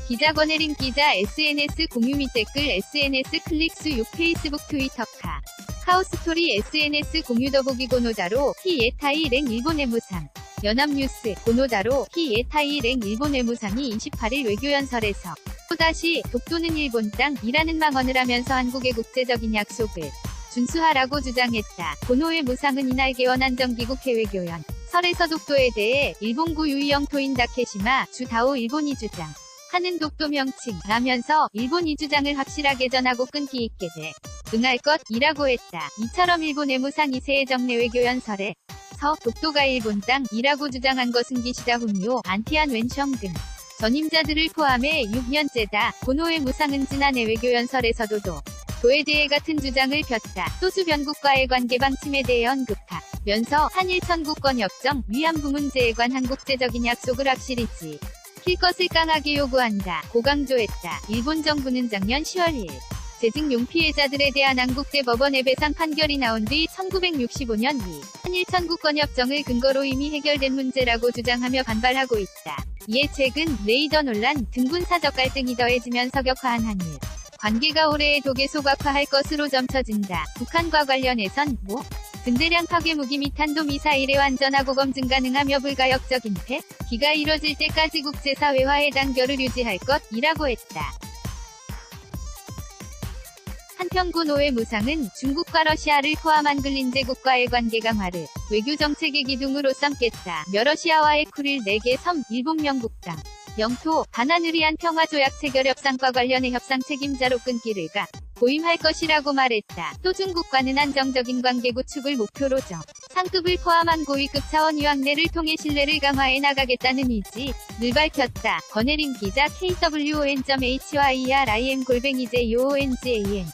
기자 권혜림 기자 SNS 공유 및 댓글 SNS 클릭수 6 페이스북 트위터 카오스토리 SNS 공유 더보기 고노다로 히에타이 랭 일본 외무상 연합뉴스 고노다로 히에타이 랭 일본 외무상이 28일 외교연설에서 또다시 독도는 일본 땅이라는 망언을 하면서 한국의 국제적인 약속을 준수하라고 주장했다. 고노 외무상은 이날 개원 안정기국 해외교연 설에서 독도에 대해 일본구 유이영토인 다케시마 주다오 일본이 주장 하는 독도 명칭라면서 일본 이주장을 확실하게 전하고 끈기 있게 응할 것이라고 했다. 이처럼 일본 외무상 이세의 정례 외교연설에 독도가 일본 땅이라고 주장한 것은 기시다 후미오, 안티안 웬청 등 전임자들을 포함해 6년째다. 고노 외무상은 지난해 외교연설에서도 도에 대해 같은 주장을 폈다. 또 주변국과의 관계 방침에 대해 언급하면서 한일 천국권 협정 위안부 문제에 관한 국제적인 약속을 확실히 지킬 것을 강하게 요구한다. 고 강조했다. 일본 정부는 작년 10월 1일 재직용 피해자들에 대한 한국대법원의 배상 판결이 나온 뒤 1965년 이 한일 천국권협정을 근거로 이미 해결된 문제라고 주장하며 반발하고 있다. 이에 최근 레이더 논란 등 군사적 갈등이 더해지면서 격화한 한일 관계가 올해에 독에 소각화할 것으로 점쳐진다. 북한과 관련해선 근대량 파괴 무기 및 탄도미사일의 완전하고 검증 가능하며 불가역적인 폐기가 이뤄질 때까지 국제사회와의 단결을 유지할 것이라고 했다. 한편 고노 외무상은 중국과 러시아를 포함한 근린제국과의 관계 강화를 외교정책의 기둥으로 삼겠다며 러시아와의 쿠릴 4개 섬, 일본 영국 땅, 영토, 반환을 위한 평화조약 체결 협상과 관련해 협상 책임자로 끈기를 고임할 것이라고 말했다. 또 중국과는 안정적인 관계 구축을 목표로 상급을 포함한 고위급 차원 유학내를 통해 신뢰를 강화해 나가겠다는 의지를 밝혔다. 권혜림 기자 kwon.hyrim-joongan